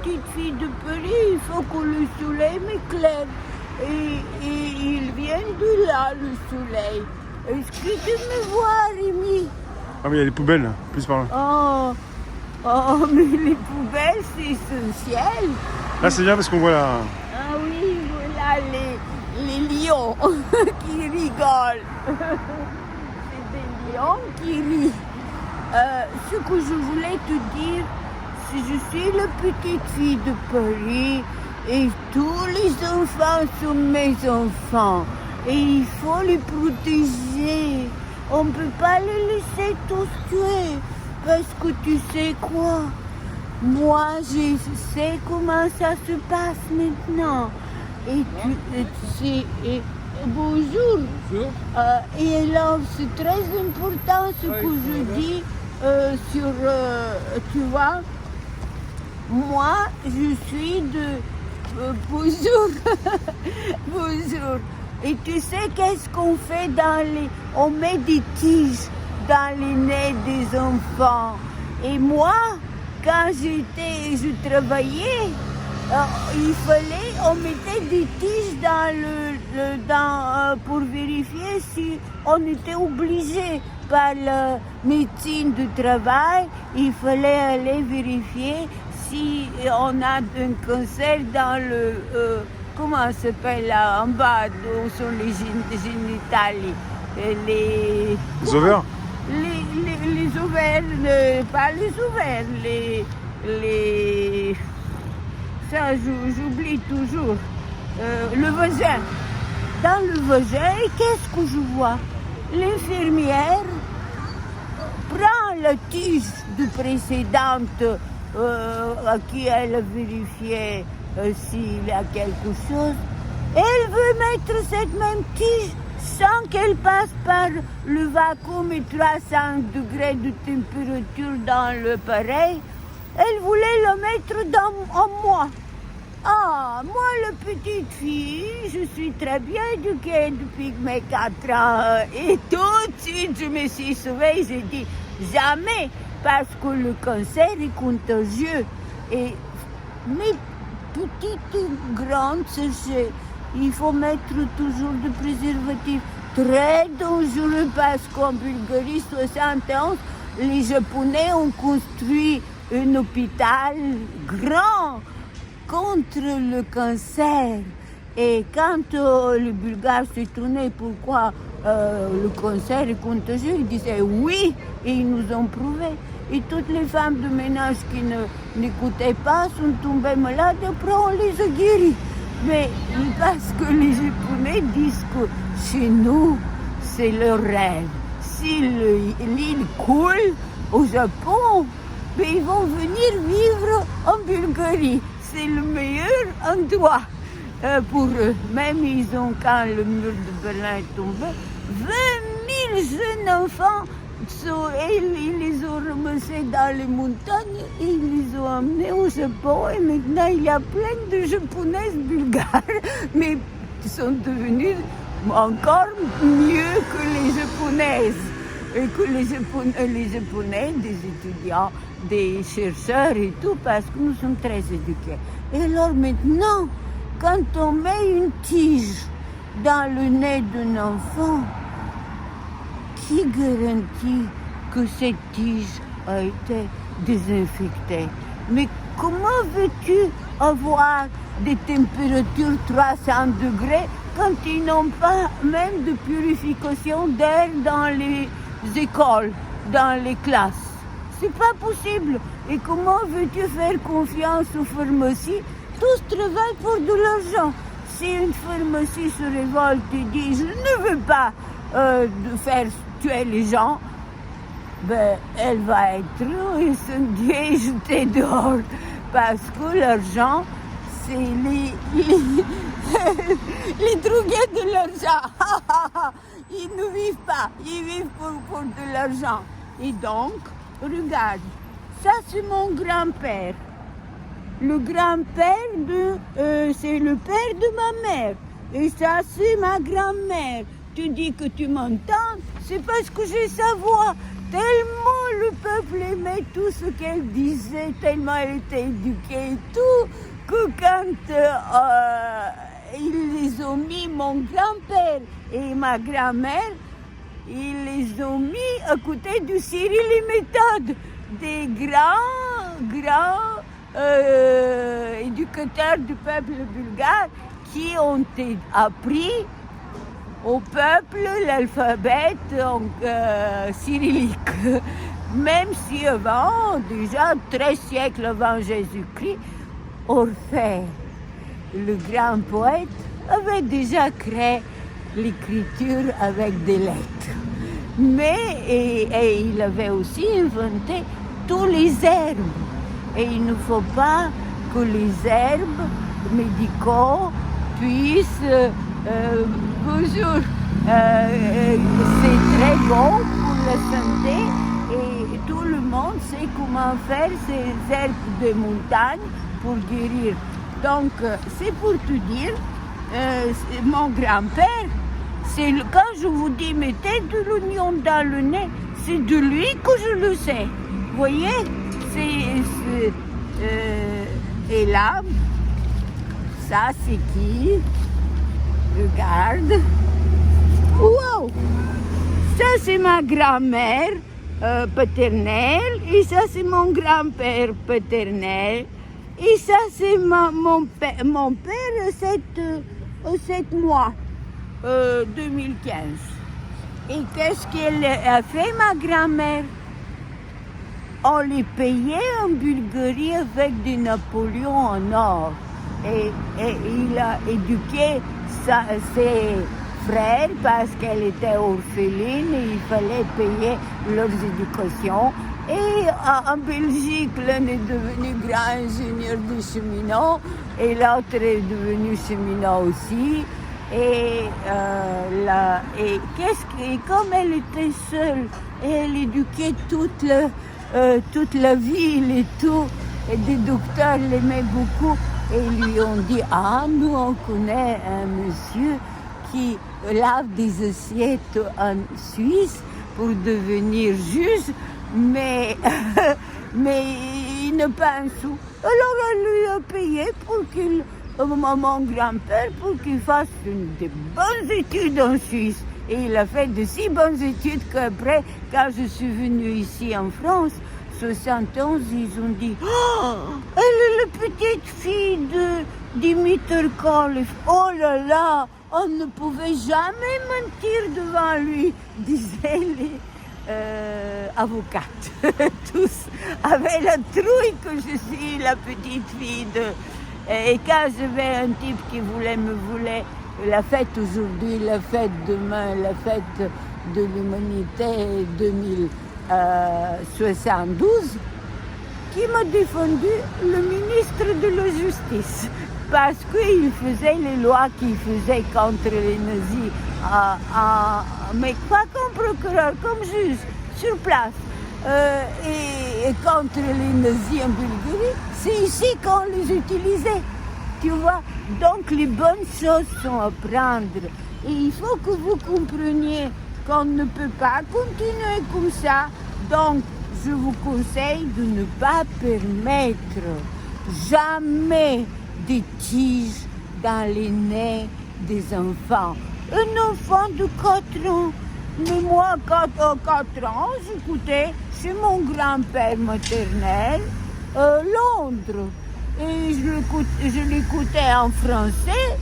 petite fille de Paris, il faut que le soleil m'éclaire. Et il vient de là, le soleil. Est-ce que tu me vois, Rémi? Ah oui, il y a les poubelles, plus par là. Oh, mais les poubelles, c'est essentiel. Là, c'est bien parce qu'on voit la... Ah oui, voilà les lions qui rigolent. C'est des lions qui rient. Ce que je voulais te dire, c'est que je suis la petite fille de Paris et tous les enfants sont mes enfants. Et il faut les protéger. On ne peut pas les laisser tous tuer. Parce que tu sais quoi? Moi, je sais comment ça se passe maintenant. Et bonjour. Bonjour. Et là, c'est très important ce que je dis tu vois, moi, je suis de... bonjour. Bonjour. Et tu sais qu'est-ce qu'on fait on met des tiges dans les nez des enfants. Et moi, quand je travaillais, on mettait des tiges pour vérifier si on était obligé par la médecine du travail. Il fallait aller vérifier si on a un cancer dans le... comment ça s'appelle là, en bas, où sont les génitales, les ovaires. Les ovaires, pas les ovaires, les... Ça, j'oublie toujours. Le vagin. Dans le vagin, qu'est-ce que je vois? L'infirmière prend la tige du précédente à qui elle a vérifié s'il y a quelque chose. Elle veut mettre cette même tige sans qu'elle passe par le vacuum et 300 degrés de température dans l'appareil. Elle voulait le mettre en moi. Ah, moi, la petite fille, je suis très bien éduquée depuis mes 4 ans. Et tout de suite, je me suis sauvée. J'ai dit jamais, parce que le cancer est contagieux. Et mes petites, grandes, sachez, il faut mettre toujours du préservatif. Très dangereux parce qu'en Bulgarie, 71, les Japonais ont construit un hôpital grand contre le cancer. Et quand les Bulgares se tournaient pourquoi le cancer est contagieux, ils disaient oui, et ils nous ont prouvé. Et toutes les femmes de ménage qui n'écoutaient pas sont tombées malades, après on les a guéries. Mais parce que les Japonais disent que chez nous, c'est leur rêve. Si l'île coule au Japon, ben ils vont venir vivre en Bulgarie. C'est le meilleur endroit pour eux. Même quand le mur de Berlin est tombé, 20 000 jeunes enfants, ils les ont ramassés dans les montagnes et ils les ont amenés au Japon. Et maintenant, il y a plein de Japonaises bulgares, mais ils sont devenus encore mieux que les Japonaises. Et que les Japonais, des étudiants, des chercheurs et tout, parce que nous sommes très éduqués. Et alors maintenant, quand on met une tige dans le nez d'un enfant, qui garantit que cette tige a été désinfectée? Mais comment veux-tu avoir des températures 300 degrés quand ils n'ont pas même de purification d'air dans les écoles, dans les classes? C'est pas possible. Et comment veux-tu faire confiance aux pharmacies? Tous travaillent pour de l'argent. Si une pharmacie se révolte et dit je ne veux pas de faire tuer les gens, ben, elle va être incendiée et jetée dehors. Parce que l'argent, c'est les drogués de l'argent. Ils ne vivent pas, ils vivent pour de l'argent. Et donc, regarde, ça c'est mon grand-père. Le grand-père c'est le père de ma mère. Et ça c'est ma grand-mère. Tu dis que tu m'entends, c'est parce que j'ai sa voix. tellement le peuple aimait tout ce qu'elle disait, tellement elle était éduquée et tout, que quand ils les ont mis, mon grand-père et ma grand-mère, ils les ont mis à côté du Cyril et Méthode, des grands éducateurs du peuple bulgare qui ont appris au peuple l'alphabet cyrillique. Même si avant, déjà 13 siècles avant Jésus-Christ, Orphée, le grand poète, avait déjà créé l'écriture avec des lettres. Mais et il avait aussi inventé tous les herbes. Et il ne faut pas que les herbes médicaux puissent bonjour, c'est très bon pour la santé et tout le monde sait comment faire ces herbes de montagne pour guérir. Donc c'est pour te dire, mon grand-père, quand je vous dis mettez de l'oignon dans le nez, c'est de lui que je le sais. Vous voyez, et là, ça c'est qui? Regarde. Wow! Ça c'est ma grand-mère paternelle et ça c'est mon grand-père paternel et ça c'est mon père 7 mois 2015. Et qu'est-ce qu'elle a fait ma grand-mère? On les payait en Bulgarie avec des Napoléons en or et il a éduqué ses frères parce qu'elle était orpheline et il fallait payer leurs éducations. Et en Belgique, l'un est devenu grand ingénieur de cheminot et l'autre est devenu cheminot aussi. Et comme elle était seule et elle éduquait toute la ville et tout, et des docteurs l'aimaient beaucoup et lui ont dit « Ah, nous on connaît un monsieur qui lave des assiettes en Suisse pour devenir juge, mais il n'a pas un sou. » Alors elle lui a payé pour mon grand-père pour qu'il fasse de bonnes études en Suisse. Et il a fait de si bonnes études qu'après, quand je suis venue ici en France, 71, ils ont dit « Oh, elle est la petite fille de Dimitar Kolev. Oh là là, on ne pouvait jamais mentir devant lui, disaient les avocates. Tous avaient la trouille que je suis la petite fille de... Et quand j'avais un type qui voulait la fête aujourd'hui, la fête demain, la fête de l'humanité 2072, qui m'a défendu le ministre de la Justice, parce qu'il faisait les lois qu'il faisait contre les nazis, mais pas comme procureur, comme juge, sur place. Et contre les nazis en Bulgarie, c'est ici qu'on les utilisait, tu vois. Donc les bonnes choses sont à prendre. Et il faut que vous compreniez qu'on ne peut pas continuer comme ça. Donc je vous conseille de ne pas permettre jamais des tiges dans les nez des enfants. Un enfant de 4 ans. Mais moi, à 4 ans, j'écoutais chez mon grand-père maternel Londres. Et je l'écoutais en français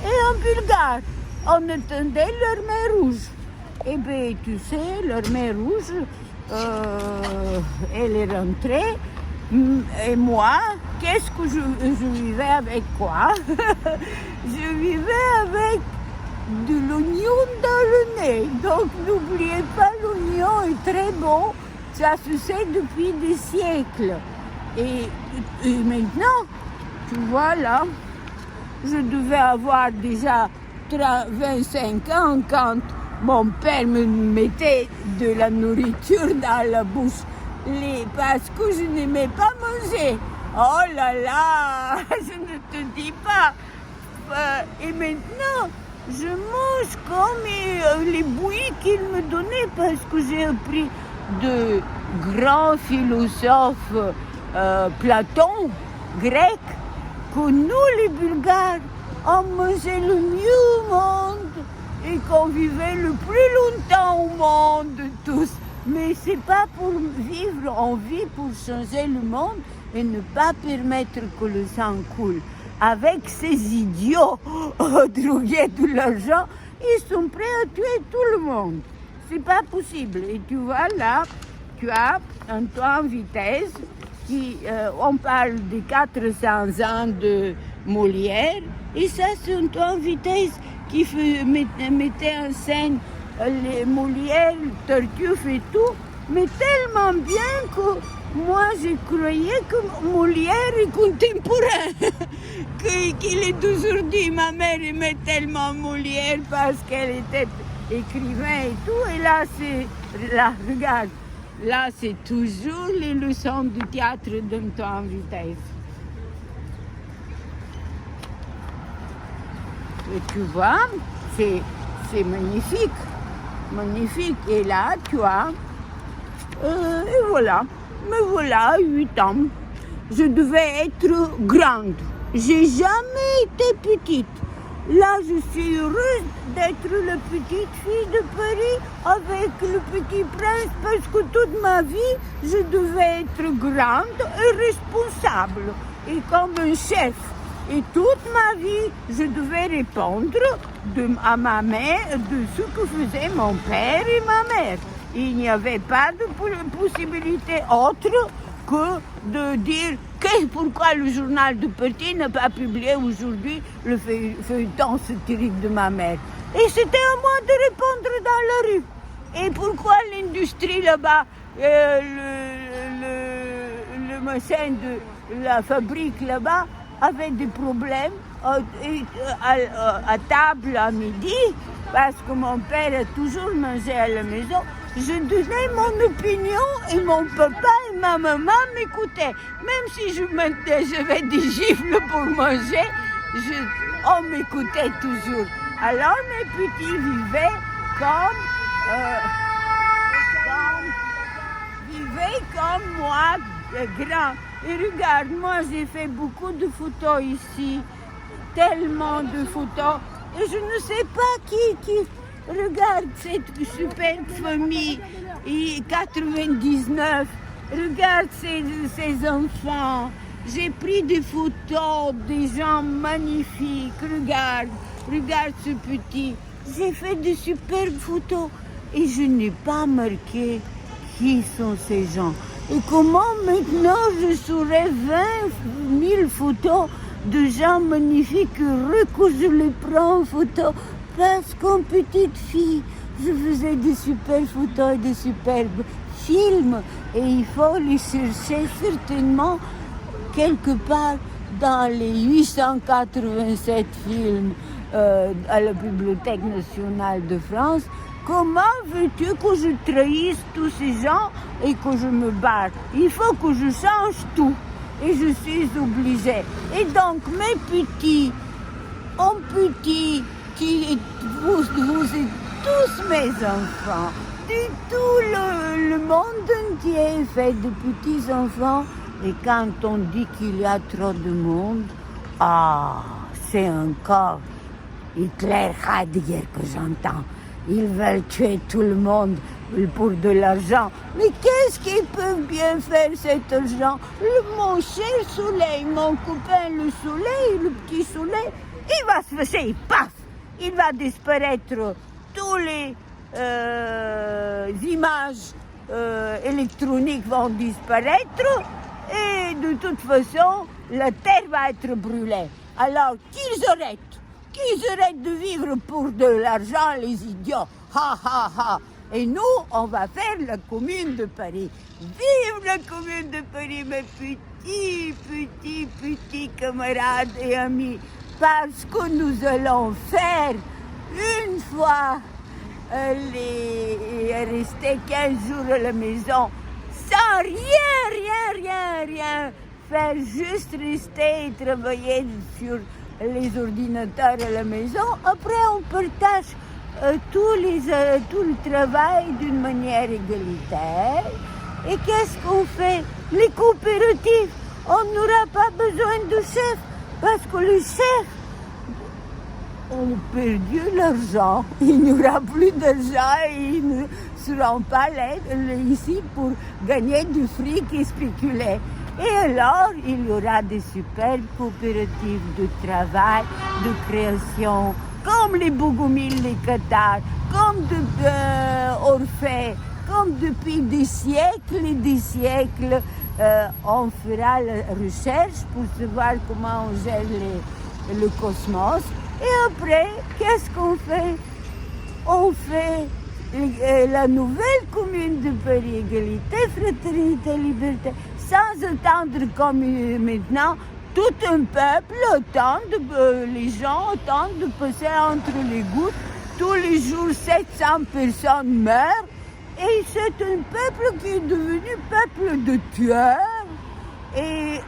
et en bulgare. On entendait leur mer rouge. Eh bien, tu sais, leur mer rouge, elle est rentrée. Et moi, qu'est-ce que je vivais avec quoi? Je vivais avec de l'oignon dans le nez. Donc n'oubliez pas, l'oignon est très bon. Ça se sait depuis des siècles. Et maintenant, tu vois là, je devais avoir déjà 25 ans quand mon père me mettait de la nourriture dans la bouche. Parce que je n'aimais pas manger. Oh là là, je ne te dis pas. Et maintenant, je mange comme les bouillies qu'il me donnait parce que j'ai appris de grands philosophes Platon, grec, que nous les Bulgares, on mangeait le mieux au monde et qu'on vivait le plus longtemps au monde tous. Mais c'est pas pour vivre, on vit pour changer le monde et ne pas permettre que le sang coule. Avec ces idiots drogués de l'argent, ils sont prêts à tuer tout le monde. C'est pas possible. Et tu vois là, tu as un toit en vitesse on parle de 400 ans de Molière, et ça c'est un toit en vitesse qui mettait en scène les Molière, Tartuffe et tout, mais tellement bien que moi je croyais que Molière est contemporain, qu'il est d'aujourd'hui. Ma mère aimait tellement Molière parce qu'elle était écrivain et tout, et là, regarde, là c'est toujours les leçons de théâtre d'un toit en vitesse. Et tu vois, c'est magnifique, magnifique. Et là, tu as, et voilà, me voilà, 8 ans. Je devais être grande. J'ai jamais été petite. Là, je suis heureuse d'être la petite fille de Paris avec le petit prince parce que toute ma vie, je devais être grande et responsable et comme un chef. Et toute ma vie, je devais répondre à ma mère de ce que faisait mon père et ma mère. Il n'y avait pas de possibilité autre que de dire pourquoi le journal de Petit n'a pas publié aujourd'hui le feuilleton satirique de ma mère. Et c'était à moi de répondre dans la rue. Et pourquoi l'industrie là-bas, le machin de la fabrique là-bas avait des problèmes à table à midi, parce que mon père a toujours mangé à la maison. Je donnais mon opinion et mon papa et ma maman m'écoutaient. Même si j'avais des gifles pour manger, on m'écoutait toujours. Alors mes petits vivaient comme moi, grand. Et regarde, moi j'ai fait beaucoup de photos ici, tellement de photos. Et je ne sais pas qui regarde cette superbe famille, 99, regarde ces enfants. J'ai pris des photos, des gens magnifiques, regarde ce petit. J'ai fait de superbes photos et je n'ai pas marqué qui sont ces gens. Et comment maintenant je saurais 20 000 photos de gens magnifiques heureux que je les prends en photo? Parce qu'en petite fille, je faisais des superbes photos et des superbes films. Et il faut les chercher certainement quelque part dans les 887 films à la Bibliothèque nationale de France. Comment veux-tu que je trahisse tous ces gens et que je me barre? Il faut que je change tout. Et je suis obligée. Et donc, mes petits, vous êtes tous mes enfants. Tout le monde entier est fait de petits enfants. Et quand on dit qu'il y a trop de monde, c'est encore Hitler Heidegger que j'entends. Ils veulent tuer tout le monde pour de l'argent. Mais qu'est-ce qu'ils peuvent bien faire, cet argent? Mon cher soleil, mon copain le soleil, le petit soleil, il va se passer, paf! Il va disparaître. Tous les images électroniques vont disparaître. Et de toute façon, la terre va être brûlée. Alors qu'ils arrêtent de vivre pour de l'argent, les idiots. Ha, ha, ha. Et nous, on va faire la Commune de Paris. Vive la Commune de Paris, mes petits camarades et amis. Parce que nous allons faire, une fois rester 15 jours à la maison, sans rien faire, juste rester et travailler sur les ordinateurs à la maison. Après, on partage tout le travail d'une manière égalitaire. Et qu'est-ce qu'on fait? Les coopératives, on n'aura pas besoin de chefs parce que les chefs ont perdu l'argent. Il n'y aura plus d'argent et ils ne seront pas là ici pour gagner du fric et spéculer. Et alors, il y aura des superbes coopératives de travail, de création, comme les Bougoumil, les Qatar, comme Orphée, comme depuis des siècles et des siècles, on fera la recherche pour savoir comment on gère le cosmos. Et après, qu'est-ce qu'on fait? On fait la nouvelle commune de Paris, égalité, fraternité, liberté, sans attendre comme maintenant, tout un peuple les gens attendent de passer entre les gouttes. Tous les jours, 700 personnes meurent. Et c'est un peuple qui est devenu peuple de tueurs. Et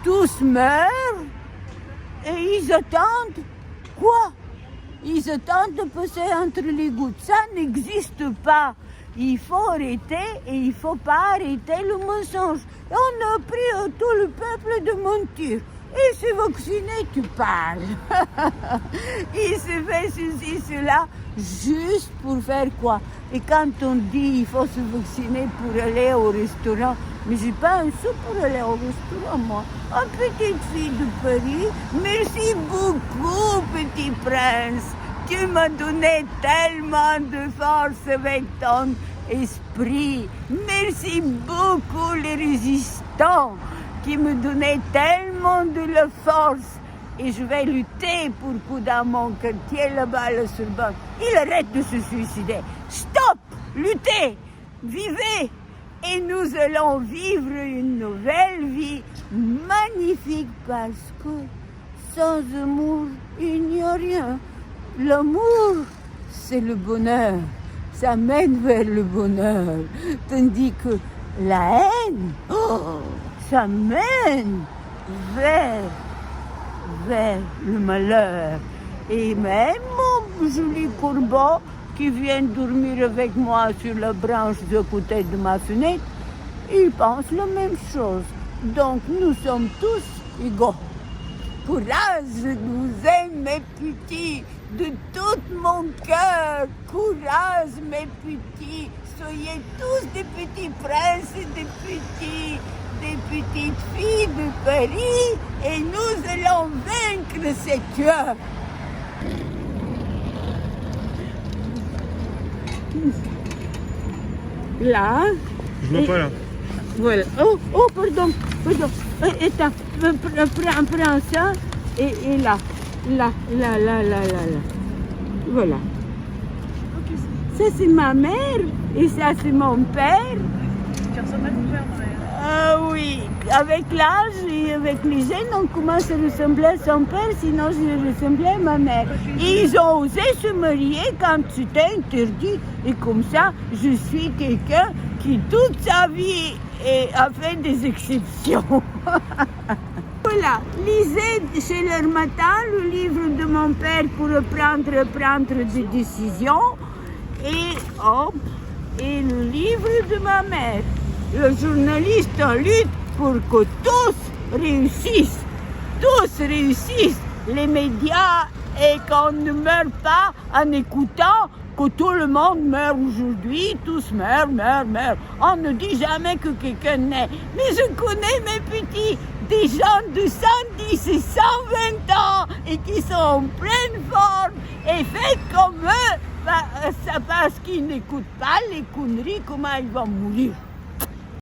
tous meurent. Et ils attendent quoi? Ils attendent de passer entre les gouttes. Ça n'existe pas. Il faut arrêter et il ne faut pas arrêter le mensonge. Et on a appris à tout le peuple de mentir. Il s'est vacciné, tu parles. Il s'est fait ceci, cela, juste pour faire quoi? Et quand on dit il faut se vacciner pour aller au restaurant, mais j'ai pas un sou pour aller au restaurant, moi. Oh, petite fille de Paris, merci beaucoup, petit prince. Tu m'as donné tellement de force avec ton esprit. Merci beaucoup, les résistants, qui me donnaient tellement de la force. Et je vais lutter pour que dans mon quartier, là-bas, le Sorbonne, il arrête de se suicider. Stop! Luttez! Vivez! Et nous allons vivre une nouvelle vie magnifique parce que sans amour, il n'y a rien. L'amour, c'est le bonheur. Ça mène vers le bonheur. Tandis que la haine, ça mène vers le malheur. Et même mon joli corbeau qui vient dormir avec moi sur la branche de côté de ma fenêtre, il pense la même chose. Donc nous sommes tous égaux. Courage, je vous aime mes petits, de tout mon cœur. Courage mes petits, soyez tous des petits princes et des petites filles de Paris et nous allons vaincre ces tueurs. Là. Je vois pas là. Voilà. Oh, pardon. Attends, prends ça et là. Voilà. Ça c'est ma mère et ça c'est mon père. Tu ressembles à ton père, ma mère. Ah oui, avec l'âge et avec les jeunes, on commence à ressembler à son père, sinon je ressemblais à ma mère. Et ils ont osé se marier quand c'était interdit. Et comme ça, je suis quelqu'un qui toute sa vie a fait des exceptions. Voilà, lisez chez leur matin le livre de mon père pour prendre des décisions et le livre de ma mère. Le journaliste en lutte pour que tous réussissent, les médias, et qu'on ne meure pas en écoutant que tout le monde meurt aujourd'hui, tous meurent. On ne dit jamais que quelqu'un naît. Mais je connais mes petits, des gens de 110 et 120 ans et qui sont en pleine forme et faites comme eux, parce qu'ils n'écoutent pas les conneries, comment ils vont mourir.